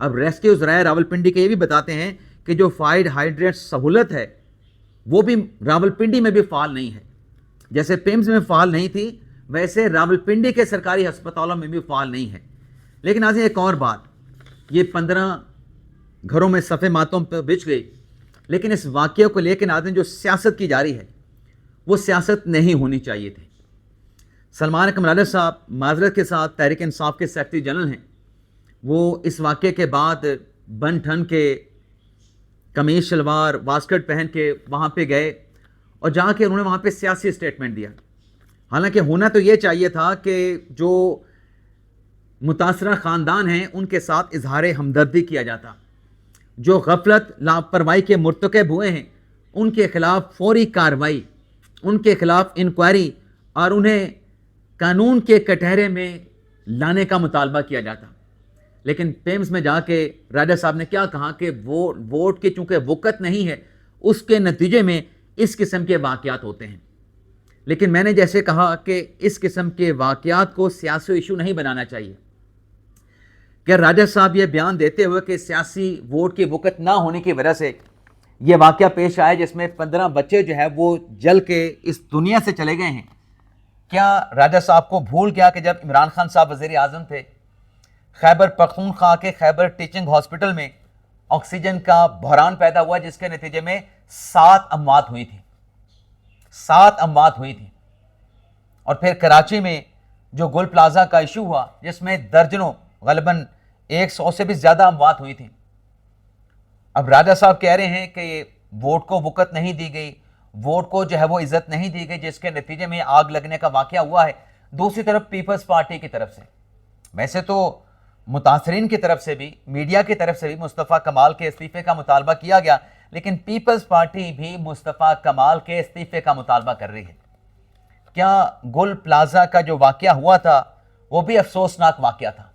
اب ریسکیو ذرائع راولپنڈی کے یہ بھی بتاتے ہیں کہ جو فائڈ ہائیڈریٹ سہولت ہے وہ بھی راولپنڈی میں بھی فعال نہیں ہے. جیسے پیمز میں فعال نہیں تھی ویسے راولپنڈی کے سرکاری ہسپتالوں میں بھی فعال نہیں ہے. لیکن آج ایک اور بات, یہ 15 گھروں میں صف ماتم پہ بچھ گئی, لیکن اس واقعے کو لے کے ناظرین جو سیاست کی جاری ہے وہ سیاست نہیں ہونی چاہیے تھی. سلمان اکمل صاحب معذرت کے ساتھ تحریک انصاف کے سیکرٹری جنرل ہیں, وہ اس واقعے کے بعد بن ٹھن کے قمیض شلوار واسکٹ پہن کے وہاں پہ گئے اور جا کے انہوں نے وہاں پہ سیاسی اسٹیٹمنٹ دیا. حالانکہ ہونا تو یہ چاہیے تھا کہ جو متاثرہ خاندان ہیں ان کے ساتھ اظہار ہمدردی کیا جاتا, جو غفلت لاپرواہی کے مرتکب ہوئے ہیں ان کے خلاف فوری کارروائی, ان کے خلاف انکوائری اور انہیں قانون کے کٹہرے میں لانے کا مطالبہ کیا جاتا. لیکن پیمز میں جا کے راجہ صاحب نے کیا کہا کہ ووٹ کی چونکہ وقت نہیں ہے اس کے نتیجے میں اس قسم کے واقعات ہوتے ہیں. لیکن میں نے جیسے کہا کہ اس قسم کے واقعات کو سیاسی ایشو نہیں بنانا چاہیے. کہ راجہ صاحب یہ بیان دیتے ہوئے کہ سیاسی ووٹ کی وقت نہ ہونے کی وجہ سے یہ واقعہ پیش آیا جس میں 15 بچے جو ہے وہ جل کے اس دنیا سے چلے گئے ہیں, کیا راجہ صاحب کو بھول گیا کہ جب عمران خان صاحب وزیر اعظم تھے خیبر پختونخوا کے خیبر ٹیچنگ ہاسپٹل میں آکسیجن کا بحران پیدا ہوا جس کے نتیجے میں 7 اموات ہوئی تھیں, 7 اموات ہوئی تھیں. اور پھر کراچی میں جو گل پلازا کا ایشو ہوا جس میں درجنوں غالباً 100 سے بھی زیادہ اموات ہوئی تھیں. اب راجہ صاحب کہہ رہے ہیں کہ یہ ووٹ کو وقت نہیں دی گئی, ووٹ کو جو ہے وہ عزت نہیں دی گئی جس کے نتیجے میں آگ لگنے کا واقعہ ہوا ہے. دوسری طرف پیپلز پارٹی کی طرف سے, ویسے تو متاثرین کی طرف سے بھی میڈیا کی طرف سے بھی مصطفیٰ کمال کے استعفے کا مطالبہ کیا گیا, لیکن پیپلز پارٹی بھی مصطفیٰ کمال کے استعفے کا مطالبہ کر رہی ہے. کیا گل پلازا کا جو واقعہ ہوا تھا وہ بھی افسوسناک واقعہ تھا,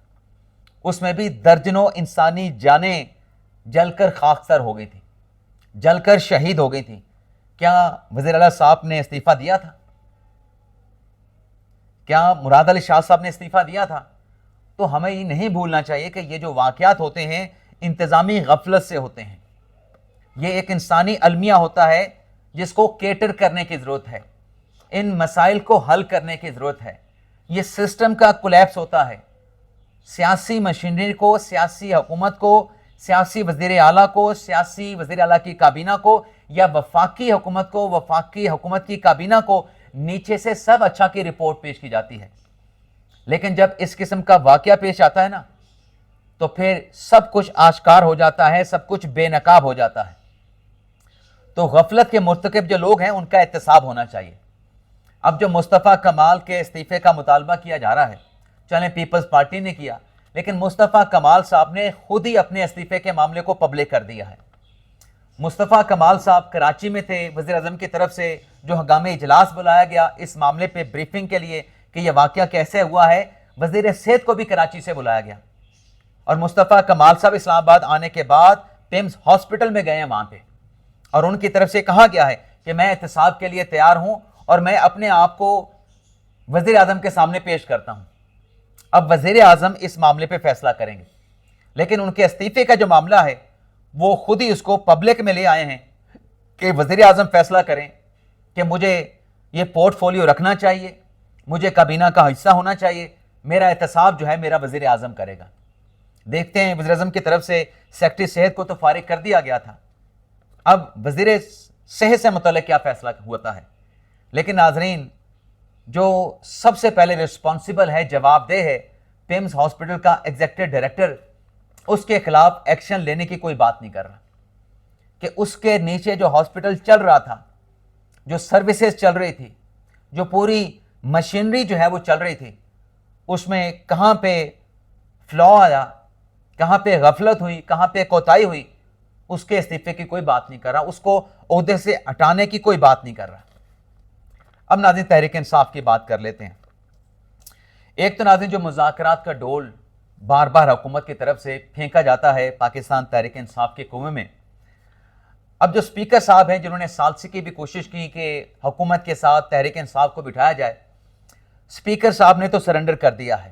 اس میں بھی درجنوں انسانی جانیں جل کر خاکستر ہو گئی تھی, جل کر شہید ہو گئی تھی. کیا وزیر اعلیٰ صاحب نے استعفیٰ دیا تھا؟ کیا مراد علی شاہ صاحب نے استعفیٰ دیا تھا؟ تو ہمیں یہ نہیں بھولنا چاہیے کہ یہ جو واقعات ہوتے ہیں انتظامی غفلت سے ہوتے ہیں. یہ ایک انسانی المیہ ہوتا ہے جس کو کیٹر کرنے کی ضرورت ہے, ان مسائل کو حل کرنے کی ضرورت ہے. یہ سسٹم کا کولیپس ہوتا ہے. سیاسی مشینری کو, سیاسی حکومت کو, سیاسی وزیر اعلیٰ کو, سیاسی وزیر اعلیٰ کی کابینہ کو یا وفاقی حکومت کو, وفاقی حکومت کی کابینہ کو نیچے سے سب اچھا کی رپورٹ پیش کی جاتی ہے. لیکن جب اس قسم کا واقعہ پیش آتا ہے نا تو پھر سب کچھ آشکار ہو جاتا ہے, سب کچھ بے نقاب ہو جاتا ہے. تو غفلت کے مرتکب جو لوگ ہیں ان کا احتساب ہونا چاہیے. اب جو مصطفیٰ کمال کے استعفے کا مطالبہ کیا جا رہا ہے, چلیں پیپلز پارٹی نے کیا, لیکن مصطفیٰ کمال صاحب نے خود ہی اپنے استعفے کے معاملے کو پبلک کر دیا ہے. مصطفیٰ کمال صاحب کراچی میں تھے, وزیر اعظم کی طرف سے جو ہنگامی اجلاس بلایا گیا اس معاملے پہ بریفنگ کے لیے کہ یہ واقعہ کیسے ہوا ہے, وزیر صحت کو بھی کراچی سے بلایا گیا. اور مصطفیٰ کمال صاحب اسلام آباد آنے کے بعد پیمز ہاسپٹل میں گئے ہیں وہاں پہ, اور ان کی طرف سے کہا گیا ہے کہ میں احتساب کے لیے تیار ہوں اور میں اپنے آپ کو وزیر اعظم کے سامنے پیش کرتا ہوں. اب وزیر اعظم اس معاملے پہ فیصلہ کریں گے, لیکن ان کے استعفے کا جو معاملہ ہے وہ خود ہی اس کو پبلک میں لے آئے ہیں کہ وزیر اعظم فیصلہ کریں کہ مجھے یہ پورٹ فولیو رکھنا چاہیے, مجھے کابینہ کا حصہ ہونا چاہیے, میرا احتساب جو ہے میرا وزیر اعظم کرے گا. دیکھتے ہیں وزیر اعظم کی طرف سے سیکرٹری صحت کو تو فارغ کر دیا گیا تھا, اب وزیر صحت سے متعلق کیا فیصلہ ہوتا ہے. لیکن ناظرین, جو سب سے پہلے رسپانسیبل ہے, جواب دہ ہے, پیمز ہاسپٹل کا ایگزیکٹو ڈائریکٹر, اس کے خلاف ایکشن لینے کی کوئی بات نہیں کر رہا کہ اس کے نیچے جو ہاسپٹل چل رہا تھا, جو سروسز چل رہی تھی, جو پوری مشینری جو ہے وہ چل رہی تھی, اس میں کہاں پہ فلا آیا, کہاں پہ غفلت ہوئی, کہاں پہ کوتاہی ہوئی, اس کے استعفے کی کوئی بات نہیں کر رہا, اس کو عہدے سے ہٹانے کی کوئی بات نہیں کر رہا. اب ناظرین تحریک انصاف کی بات کر لیتے ہیں. ایک تو ناظرین جو مذاکرات کا ڈول بار بار حکومت کی طرف سے پھینکا جاتا ہے پاکستان تحریک انصاف کے کنویں میں, اب جو سپیکر صاحب ہیں جنہوں نے ثالثی کی بھی کوشش کی کہ حکومت کے ساتھ تحریک انصاف کو بٹھایا جائے, سپیکر صاحب نے تو سرنڈر کر دیا ہے.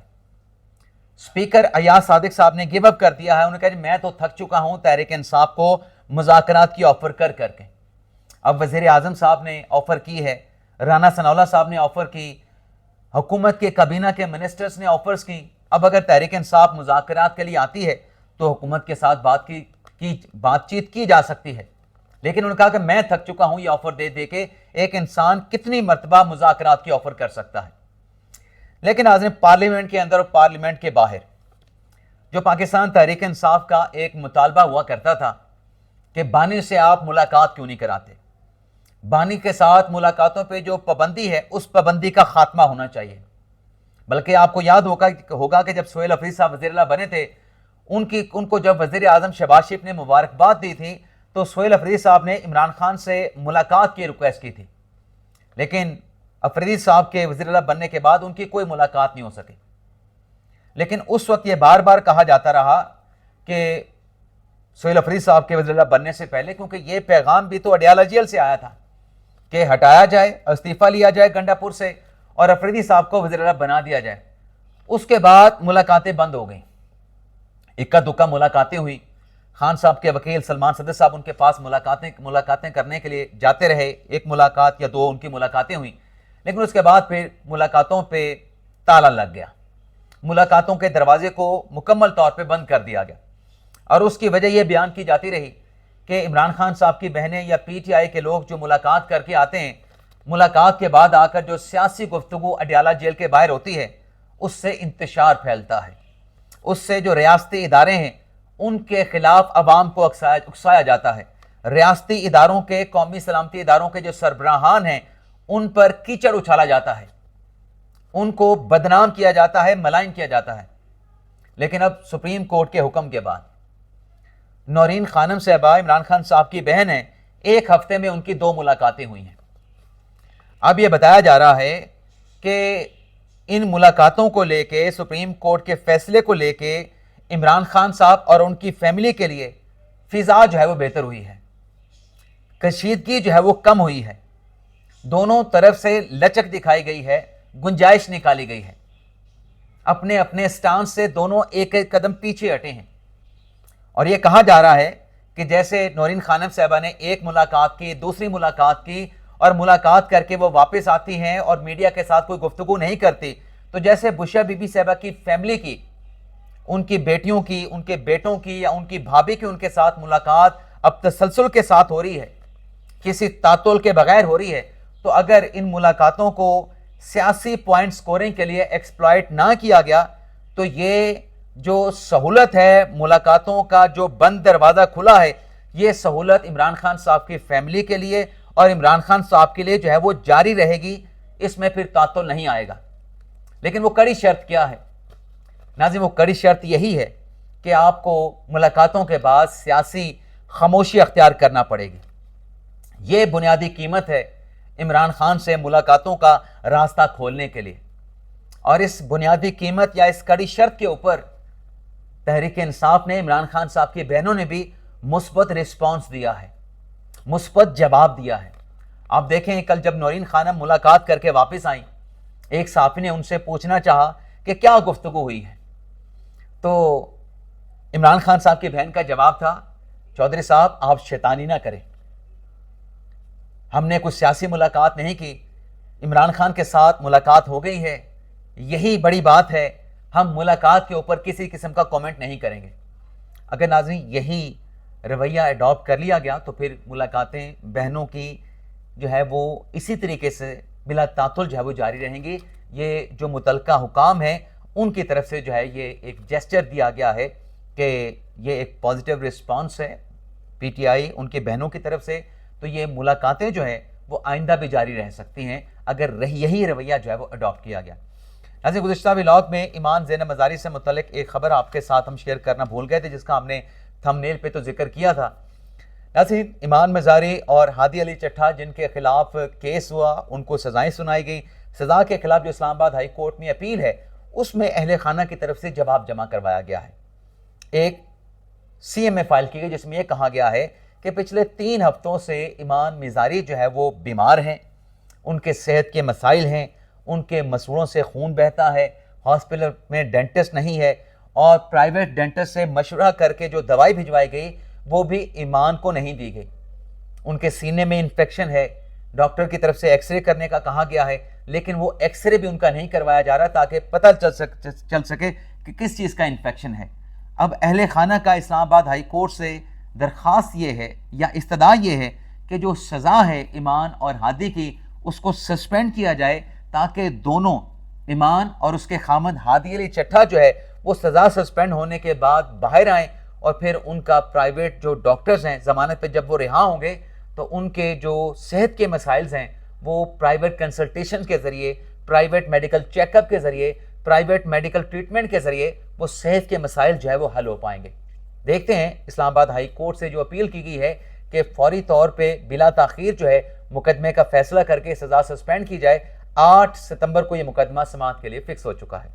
اسپیکر ایاز صادق صاحب نے گیو اپ کر دیا ہے. انہوں نے کہا جی میں تو تھک چکا ہوں تحریک انصاف کو مذاکرات کی آفر کر کر کے. اب وزیر اعظم صاحب نے آفر کی ہے, رانا ثناءاللہ صاحب نے آفر کی, حکومت کے کابینہ کے منسٹرز نے آفرز کی. اب اگر تحریک انصاف مذاکرات کے لیے آتی ہے تو حکومت کے ساتھ بات چیت کی جا سکتی ہے. لیکن انہوں نے کہا کہ میں تھک چکا ہوں یہ آفر دے دے کے, ایک انسان کتنی مرتبہ مذاکرات کی آفر کر سکتا ہے. لیکن ناظرین, پارلیمنٹ کے اندر اور پارلیمنٹ کے باہر جو پاکستان تحریک انصاف کا ایک مطالبہ ہوا کرتا تھا کہ بانی سے آپ ملاقات کیوں نہیں کراتے, بانی کے ساتھ ملاقاتوں پہ جو پابندی ہے اس پابندی کا خاتمہ ہونا چاہیے. بلکہ آپ کو یاد ہوگا کہ جب سہیل افریدی صاحب وزیر اللہ بنے تھے, ان کو جب وزیر اعظم شہباز شریف نے مبارکباد دی تھی تو سہیل افریدی صاحب نے عمران خان سے ملاقات کی ریکویسٹ کی تھی. لیکن افریدی صاحب کے وزیر اللہ بننے کے بعد ان کی کوئی ملاقات نہیں ہو سکی. لیکن اس وقت یہ بار بار کہا جاتا رہا کہ سہیل افریدی صاحب کے وزیر اللہ بننے سے پہلے, کیونکہ یہ پیغام بھی تو اڈیالہ جیل سے آیا تھا کہ ہٹایا جائے, استعفیٰ لیا جائے گنڈا پور سے اور افریدی صاحب کو وزیر اللہ بنا دیا جائے. اس کے بعد ملاقاتیں بند ہو گئیں, اکا دکا ملاقاتیں ہوئی. خان صاحب کے وکیل سلمان صدر صاحب ان کے پاس ملاقاتیں کرنے کے لیے جاتے رہے, ایک ملاقات یا دو ان کی ملاقاتیں ہوئیں. لیکن اس کے بعد پھر ملاقاتوں پہ تالا لگ گیا, ملاقاتوں کے دروازے کو مکمل طور پہ بند کر دیا گیا. اور اس کی وجہ یہ بیان کی جاتی رہی کہ عمران خان صاحب کی بہنیں یا پی ٹی آئی کے لوگ جو ملاقات کر کے آتے ہیں, ملاقات کے بعد آ کر جو سیاسی گفتگو اڈیالہ جیل کے باہر ہوتی ہے اس سے انتشار پھیلتا ہے, اس سے جو ریاستی ادارے ہیں ان کے خلاف عوام کو اکسایا جاتا ہے. ریاستی اداروں کے, قومی سلامتی اداروں کے جو سربراہان ہیں ان پر کیچڑ اچھالا جاتا ہے, ان کو بدنام کیا جاتا ہے, ملائن کیا جاتا ہے. لیکن اب سپریم کورٹ کے حکم کے بعد نورین خانم صاحبہ عمران خان صاحب کی بہن ہیں, ایک ہفتے میں ان کی 2 ملاقاتیں ہوئی ہیں. اب یہ بتایا جا رہا ہے کہ ان ملاقاتوں کو لے کے, سپریم کورٹ کے فیصلے کو لے کے عمران خان صاحب اور ان کی فیملی کے لیے فضا جو ہے وہ بہتر ہوئی ہے, کشیدگی جو ہے وہ کم ہوئی ہے, دونوں طرف سے لچک دکھائی گئی ہے, گنجائش نکالی گئی ہے. اپنے اپنے سٹانس سے دونوں ایک ایک قدم پیچھے ہٹے ہیں. اور یہ کہا جا رہا ہے کہ جیسے نورین خانم صاحبہ نے ایک ملاقات کی, دوسری ملاقات کی, اور ملاقات کر کے وہ واپس آتی ہیں اور میڈیا کے ساتھ کوئی گفتگو نہیں کرتی, تو جیسے بشرا بی بی صاحبہ کی فیملی کی, ان کی بیٹیوں کی, ان کے بیٹوں کی یا ان کی بھابھی کی ان کے ساتھ ملاقات اب تسلسل کے ساتھ ہو رہی ہے, کسی تعطل کے بغیر ہو رہی ہے. تو اگر ان ملاقاتوں کو سیاسی پوائنٹ سکورنگ کے لیے ایکسپلائٹ نہ کیا گیا تو یہ جو سہولت ہے, ملاقاتوں کا جو بند دروازہ کھلا ہے, یہ سہولت عمران خان صاحب کی فیملی کے لیے اور عمران خان صاحب کے لیے جو ہے وہ جاری رہے گی, اس میں پھر تعطل نہیں آئے گا. لیکن وہ کڑی شرط کیا ہے ناظرین؟ وہ کڑی شرط یہی ہے کہ آپ کو ملاقاتوں کے بعد سیاسی خاموشی اختیار کرنا پڑے گی. یہ بنیادی قیمت ہے عمران خان سے ملاقاتوں کا راستہ کھولنے کے لیے. اور اس بنیادی قیمت یا اس کڑی شرط کے اوپر تحریک انصاف نے, عمران خان صاحب کی بہنوں نے بھی مثبت رسپانس دیا ہے, مثبت جواب دیا ہے. آپ دیکھیں کل جب نورین خانم ملاقات کر کے واپس آئیں, ایک صحافی نے ان سے پوچھنا چاہا کہ کیا گفتگو ہوئی ہے, تو عمران خان صاحب کی بہن کا جواب تھا, چودھری صاحب آپ شیطانی نہ کریں, ہم نے کوئی سیاسی ملاقات نہیں کی, عمران خان کے ساتھ ملاقات ہو گئی ہے, یہی بڑی بات ہے, ہم ملاقات کے اوپر کسی قسم کا کامنٹ نہیں کریں گے. اگر ناظرین یہی رویہ اڈاپٹ کر لیا گیا تو پھر ملاقاتیں بہنوں کی جو ہے وہ اسی طریقے سے بلا تعطل جو ہے وہ جاری رہیں گی. یہ جو متعلقہ حکام ہیں ان کی طرف سے جو ہے یہ ایک جیسچر دیا گیا ہے کہ یہ ایک پازیٹیو رسپانس ہے پی ٹی آئی ان کی بہنوں کی طرف سے. تو یہ ملاقاتیں جو ہیں وہ آئندہ بھی جاری رہ سکتی ہیں اگر یہی رویہ جو ہے وہ اڈاپٹ کیا گیا. ناظرین گزشتہ ولاگ میں ایمان زینب مزاری سے متعلق ایک خبر آپ کے ساتھ ہم شیئر کرنا بھول گئے تھے, جس کا ہم نے تھم نیل پہ تو ذکر کیا تھا. ناظرین ایمان مزاری اور ہادی علی چٹھا جن کے خلاف کیس ہوا, ان کو سزائیں سنائی گئی. سزا کے خلاف جو اسلام آباد ہائی کورٹ میں اپیل ہے اس میں اہل خانہ کی طرف سے جواب جمع کروایا گیا ہے. ایک سی ایم اے فائل کی گئی جس میں یہ کہا گیا ہے کہ پچھلے 3 ہفتوں سے ایمان مزاری جو ہے وہ بیمار ہیں, ان کے صحت کے مسائل ہیں, ان کے مسوڑوں سے خون بہتا ہے, ہاسپٹل میں ڈینٹسٹ نہیں ہے, اور پرائیویٹ ڈینٹسٹ سے مشورہ کر کے جو دوائی بھجوائی گئی وہ بھی ایمان کو نہیں دی گئی. ان کے سینے میں انفیکشن ہے, ڈاکٹر کی طرف سے ایکس رے کرنے کا کہا گیا ہے, لیکن وہ ایکس رے بھی ان کا نہیں کروایا جا رہا تاکہ پتہ چل سکے کہ کس چیز کا انفیکشن ہے. اب اہل خانہ کا اسلام آباد ہائی کورٹ سے درخواست یہ ہے یا استدعا یہ ہے کہ جو سزا ہے ایمان اور ہادی کی اس کو سسپینڈ کیا جائے تاکہ دونوں ایمان اور اس کے خامد ہادی علی چٹھا جو ہے وہ سزا سسپینڈ ہونے کے بعد باہر آئیں, اور پھر ان کا پرائیویٹ جو ڈاکٹرز ہیں ضمانت پہ جب وہ رہا ہوں گے تو ان کے جو صحت کے مسائل ہیں وہ پرائیویٹ کنسلٹیشن کے ذریعے, پرائیویٹ میڈیکل چیک اپ کے ذریعے, پرائیویٹ میڈیکل ٹریٹمنٹ کے ذریعے وہ صحت کے مسائل جو ہے وہ حل ہو پائیں گے. دیکھتے ہیں اسلام آباد ہائی کورٹ سے جو اپیل کی گئی ہے کہ فوری طور پہ بلا تاخیر جو ہے مقدمے کا فیصلہ کر کے سزا سسپینڈ کی جائے. 8 ستمبر کو یہ مقدمہ سماعت کے لیے فکس ہو چکا ہے.